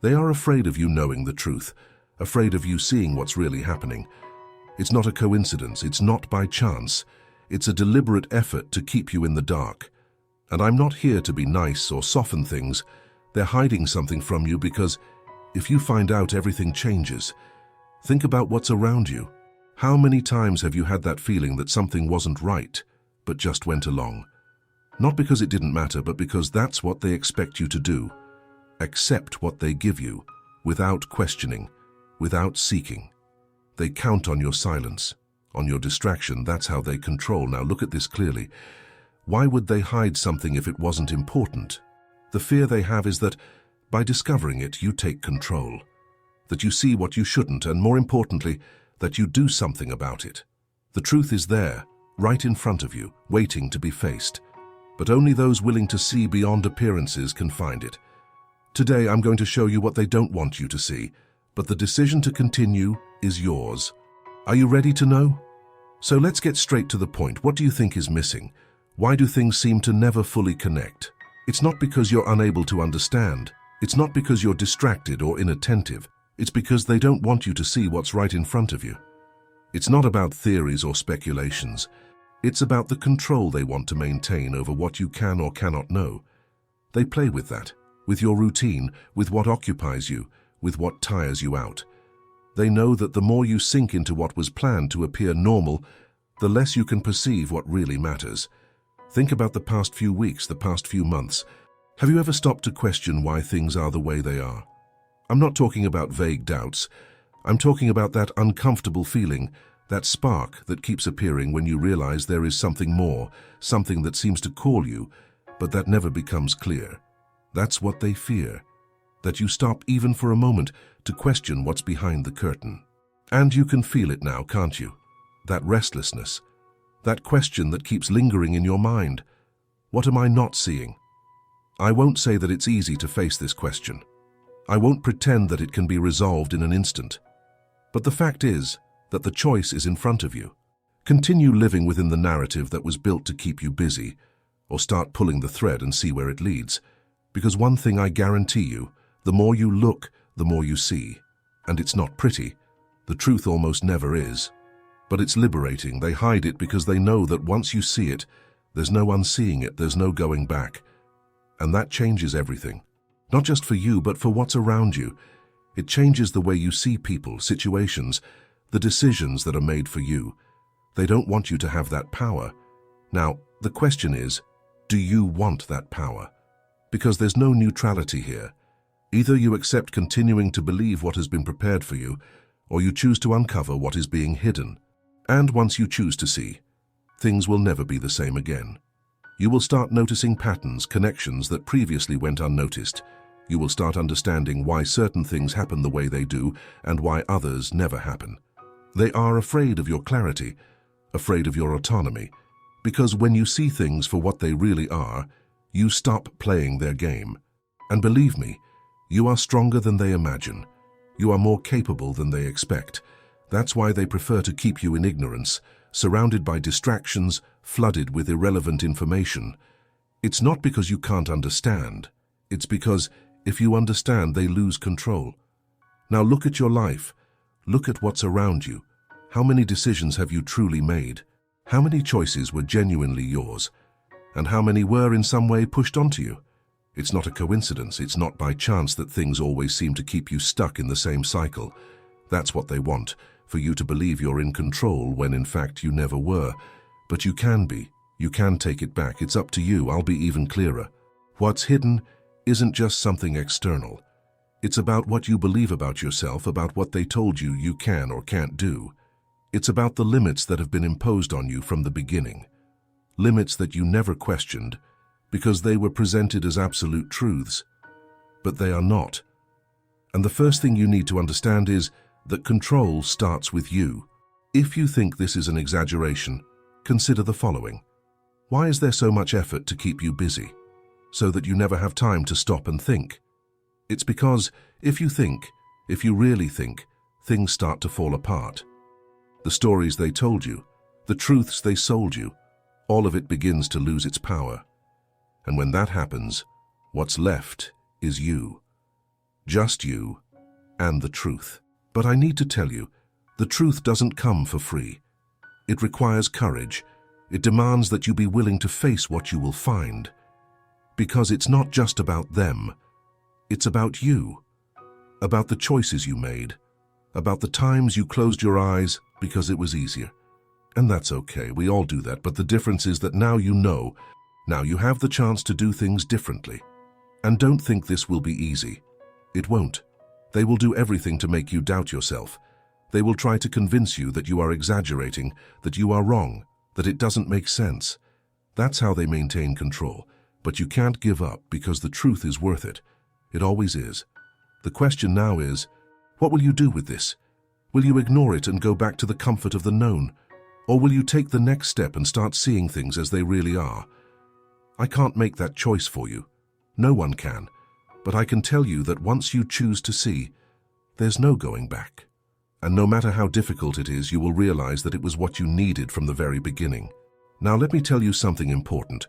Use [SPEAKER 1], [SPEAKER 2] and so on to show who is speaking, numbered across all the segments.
[SPEAKER 1] They are afraid of you knowing the truth, afraid of you seeing what's really happening. It's not a coincidence, it's not by chance. It's a deliberate effort to keep you in the dark. And I'm not here to be nice or soften things. They're hiding something from you because if you find out, everything changes. Think about what's around you. How many times have you had that feeling that something wasn't right, but just went along? Not because it didn't matter, but because that's what they expect you to do. Accept what they give you, without questioning, without seeking. They count on your silence, on your distraction. That's how they control. Now look at this clearly. Why would they hide something if it wasn't important? The fear they have is that by discovering it, you take control. That you see what you shouldn't, and more importantly, that you do something about it. The truth is there, right in front of you, waiting to be faced. But only those willing to see beyond appearances can find it. Today, I'm going to show you what they don't want you to see, but the decision to continue is yours. Are you ready to know? So let's get straight to the point. What do you think is missing? Why do things seem to never fully connect? It's not because you're unable to understand. It's not because you're distracted or inattentive. It's because they don't want you to see what's right in front of you. It's not about theories or speculations. It's about the control they want to maintain over what you can or cannot know. They play with that, with your routine, with what occupies you, with what tires you out. They know that the more you sink into what was planned to appear normal, the less you can perceive what really matters. Think about the past few weeks, the past few months. Have you ever stopped to question why things are the way they are? I'm not talking about vague doubts. I'm talking about that uncomfortable feeling, that spark that keeps appearing when you realize there is something more, something that seems to call you, but that never becomes clear. That's what they fear, that you stop even for a moment to question what's behind the curtain. And you can feel it now, can't you? That restlessness, that question that keeps lingering in your mind. What am I not seeing? I won't say that it's easy to face this question. I won't pretend that it can be resolved in an instant. But the fact is that the choice is in front of you. Continue living within the narrative that was built to keep you busy, or start pulling the thread and see where it leads. Because one thing I guarantee you, the more you look, the more you see. And it's not pretty. The truth almost never is. But it's liberating. They hide it because they know that once you see it, there's no unseeing it, there's no going back. And that changes everything. Not just for you, but for what's around you. It changes the way you see people, situations, the decisions that are made for you. They don't want you to have that power. Now, the question is, do you want that power? Because there's no neutrality here. Either you accept continuing to believe what has been prepared for you, or you choose to uncover what is being hidden. And once you choose to see, things will never be the same again. You will start noticing patterns, connections that previously went unnoticed. You will start understanding why certain things happen the way they do and why others never happen. They are afraid of your clarity, afraid of your autonomy, because when you see things for what they really are, you stop playing their game. And believe me, you are stronger than they imagine. You are more capable than they expect. That's why they prefer to keep you in ignorance, surrounded by distractions, flooded with irrelevant information. It's not because you can't understand. It's because if you understand, they lose control. Now look at your life. Look at what's around you. How many decisions have you truly made? How many choices were genuinely yours? And how many were in some way pushed onto you? It's not a coincidence. It's not by chance that things always seem to keep you stuck in the same cycle. That's what they want, for you to believe you're in control when in fact you never were. But you can be. You can take it back. It's up to you. I'll be even clearer. What's hidden isn't just something external. It's about what you believe about yourself, about what they told you you can or can't do. It's about the limits that have been imposed on you from the beginning. Limits that you never questioned because they were presented as absolute truths. But they are not. And the first thing you need to understand is that control starts with you. If you think this is an exaggeration, consider the following. Why is there so much effort to keep you busy? So that you never have time to stop and think. It's because if you really think, things start to fall apart. The stories they told you, the truths they sold you, all of it begins to lose its power. And when that happens, what's left is you. Just you and the truth. But I need to tell you, the truth doesn't come for free. It requires courage. It demands that you be willing to face what you will find. Because it's not just about them. It's about you. About the choices you made. About the times you closed your eyes because it was easier. And that's okay, we all do that, but the difference is that now you know. Now you have the chance to do things differently. And don't think this will be easy. It won't. They will do everything to make you doubt yourself. They will try to convince you that you are exaggerating, that you are wrong, that it doesn't make sense. That's how they maintain control. But you can't give up because the truth is worth it. It always is. The question now is, what will you do with this? Will you ignore it and go back to the comfort of the known? Or will you take the next step and start seeing things as they really are? I can't make that choice for you. No one can. But I can tell you that once you choose to see, there's no going back. And no matter how difficult it is, you will realize that it was what you needed from the very beginning. Now let me tell you something important.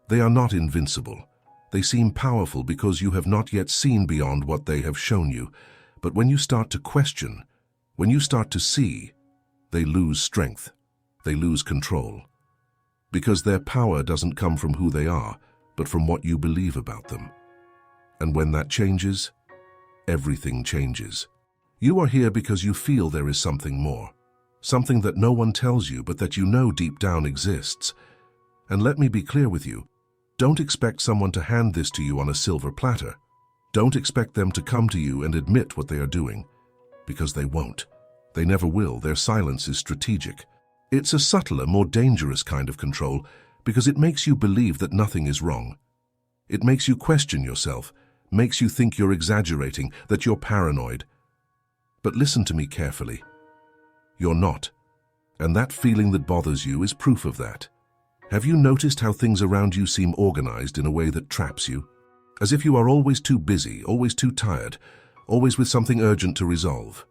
[SPEAKER 1] They are not invincible. They seem powerful because you have not yet seen beyond what they have shown you. But when you start to question, when you start to see, they lose strength. They lose control. Because their power doesn't come from who they are, but from what you believe about them. And when that changes, everything changes. You are here because you feel there is something more. Something that no one tells you, but that you know deep down exists. And let me be clear with you. Don't expect someone to hand this to you on a silver platter. Don't expect them to come to you and admit what they are doing. Because they won't. They never will. Their silence is strategic. It's a subtler, more dangerous kind of control because it makes you believe that nothing is wrong. It makes you question yourself, makes you think you're exaggerating, that you're paranoid. But listen to me carefully. You're not. And that feeling that bothers you is proof of that. Have you noticed how things around you seem organized in a way that traps you? As if you are always too busy, always too tired, always with something urgent to resolve.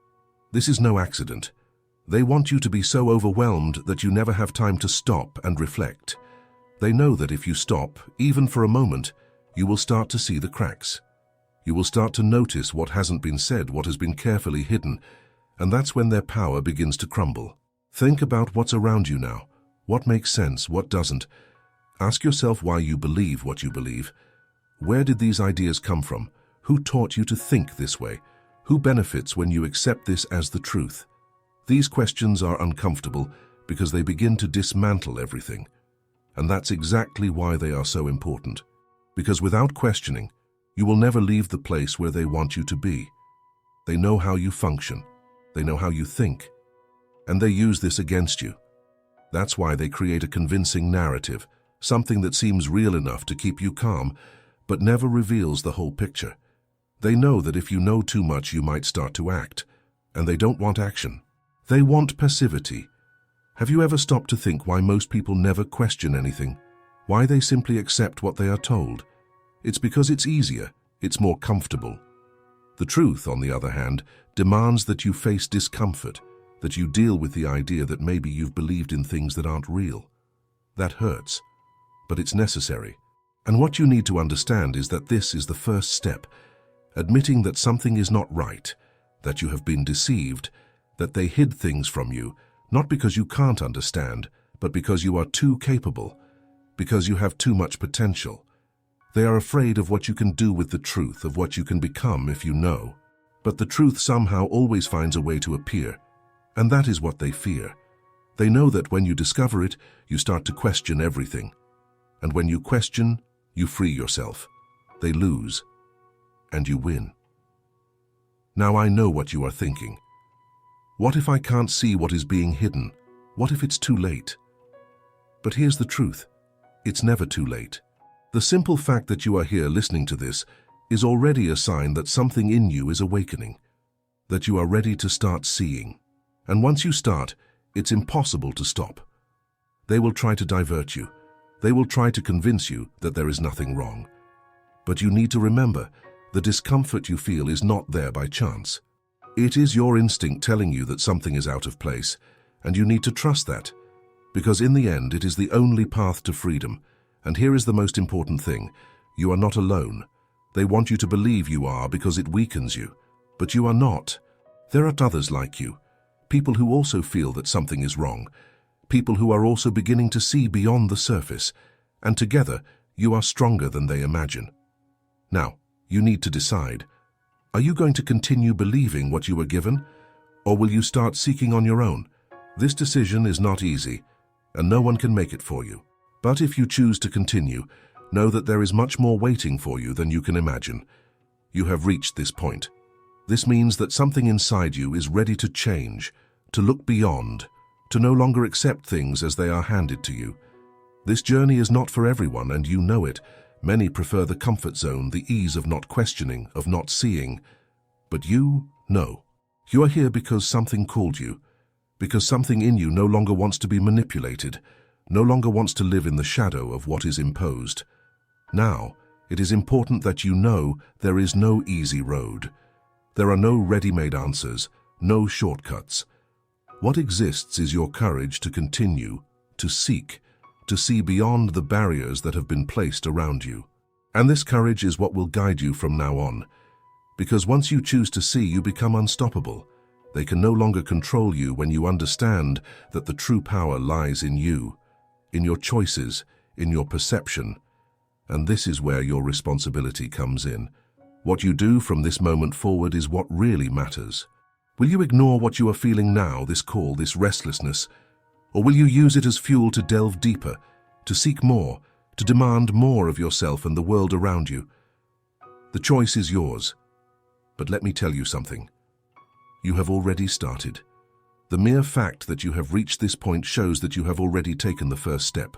[SPEAKER 1] This is no accident. They want you to be so overwhelmed that you never have time to stop and reflect. They know that if you stop, even for a moment, you will start to see the cracks. You will start to notice what hasn't been said, what has been carefully hidden, and that's when their power begins to crumble. Think about what's around you now. What makes sense, what doesn't? Ask yourself why you believe what you believe. Where did these ideas come from? Who taught you to think this way? Who benefits when you accept this as the truth? These questions are uncomfortable because they begin to dismantle everything. And that's exactly why they are so important. Because without questioning, you will never leave the place where they want you to be. They know how you function. They know how you think. And they use this against you. That's why they create a convincing narrative, something that seems real enough to keep you calm, but never reveals the whole picture. They know that if you know too much, you might start to act, and they don't want action. They want passivity. Have you ever stopped to think why most people never question anything? Why they simply accept what they are told? It's because it's easier, it's more comfortable. The truth, on the other hand, demands that you face discomfort, that you deal with the idea that maybe you've believed in things that aren't real. That hurts, but it's necessary. And what you need to understand is that this is the first step, admitting that something is not right, that you have been deceived, that they hid things from you, not because you can't understand, but because you are too capable, because you have too much potential. They are afraid of what you can do with the truth, of what you can become if you know. But the truth somehow always finds a way to appear, and that is what they fear. They know that when you discover it, you start to question everything. And when you question, you free yourself. They lose, and you win. Now I know what you are thinking. What if I can't see what is being hidden? What if it's too late? But here's the truth. It's never too late. The simple fact that you are here listening to this is already a sign that something in you is awakening, that you are ready to start seeing. And once you start, it's impossible to stop. They will try to divert you. They will try to convince you that there is nothing wrong. But you need to remember, the discomfort you feel is not there by chance. It is your instinct telling you that something is out of place, and you need to trust that, because in the end it is the only path to freedom. And here is the most important thing. You are not alone. They want you to believe you are because it weakens you. But you are not. There are others like you, people who also feel that something is wrong, people who are also beginning to see beyond the surface, and together you are stronger than they imagine. Now, you need to decide. Are you going to continue believing what you were given, or will you start seeking on your own? This decision is not easy, and no one can make it for you. But if you choose to continue, know that there is much more waiting for you than you can imagine. You have reached this point. This means that something inside you is ready to change, to look beyond, to no longer accept things as they are handed to you. This journey is not for everyone, and you know it. Many prefer the comfort zone, the ease of not questioning, of not seeing. But you, no. You are here because something called you, because something in you no longer wants to be manipulated, no longer wants to live in the shadow of what is imposed. Now, it is important that you know there is no easy road. There are no ready-made answers, no shortcuts. What exists is your courage to continue, to seek, to see beyond the barriers that have been placed around you. And this courage is what will guide you from now on. Because once you choose to see, you become unstoppable. They can no longer control you when you understand that the true power lies in you, in your choices, in your perception. And this is where your responsibility comes in. What you do from this moment forward is what really matters. Will you ignore what you are feeling now, this call, this restlessness? Or will you use it as fuel to delve deeper, to seek more, to demand more of yourself and the world around you? The choice is yours. But let me tell you something. You have already started. The mere fact that you have reached this point shows that you have already taken the first step.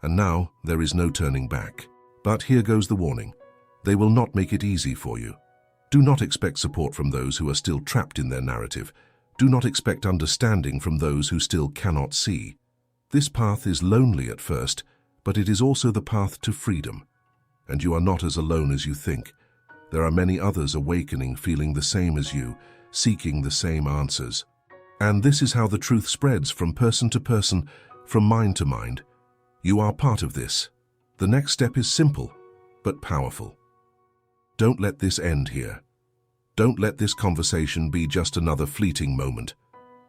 [SPEAKER 1] And now there is no turning back. But here goes the warning. They will not make it easy for you. Do not expect support from those who are still trapped in their narrative. Do not expect understanding from those who still cannot see. This path is lonely at first, but it is also the path to freedom. And you are not as alone as you think. There are many others awakening, feeling the same as you, seeking the same answers. And this is how the truth spreads from person to person, from mind to mind. You are part of this. The next step is simple, but powerful. Don't let this end here. Don't let this conversation be just another fleeting moment.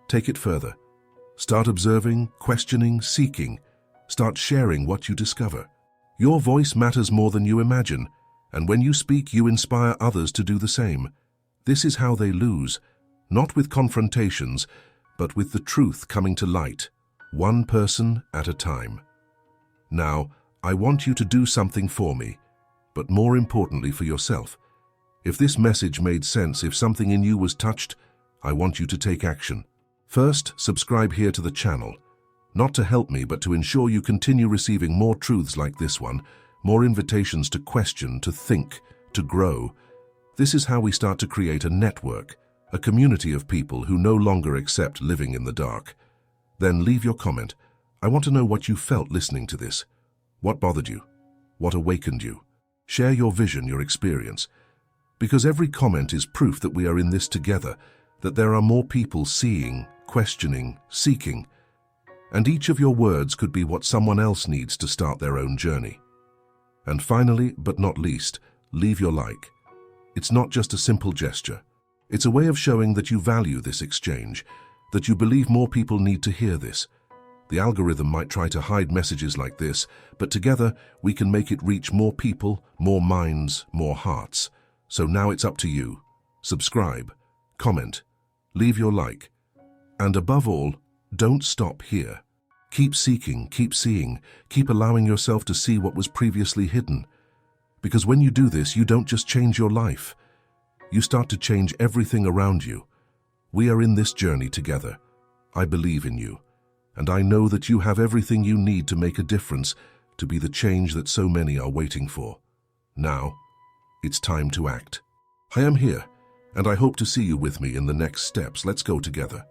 [SPEAKER 1] Take it further. Start observing, questioning, seeking. Start sharing what you discover. Your voice matters more than you imagine, and when you speak, you inspire others to do the same. This is how they lose, not with confrontations, but with the truth coming to light, one person at a time. Now, I want you to do something for me, but more importantly for yourself. If this message made sense, if something in you was touched, I want you to take action. First, subscribe here to the channel, not to help me, but to ensure you continue receiving more truths like this one, more invitations to question, to think, to grow. This is how we start to create a network, a community of people who no longer accept living in the dark. Then leave your comment. I want to know what you felt listening to this. What bothered you? What awakened you? Share your vision, your experience. Because every comment is proof that we are in this together, that there are more people seeing, questioning, seeking. And each of your words could be what someone else needs to start their own journey. And finally, but not least, leave your like. It's not just a simple gesture. It's a way of showing that you value this exchange, that you believe more people need to hear this. The algorithm might try to hide messages like this, but together we can make it reach more people, more minds, more hearts. So now it's up to you. Subscribe, comment, leave your like. And above all, don't stop here. Keep seeking, keep seeing, keep allowing yourself to see what was previously hidden. Because when you do this, you don't just change your life. You start to change everything around you. We are in this journey together. I believe in you. And I know that you have everything you need to make a difference, to be the change that so many are waiting for. Now, it's time to act. I am here, and I hope to see you with me in the next steps. Let's go together.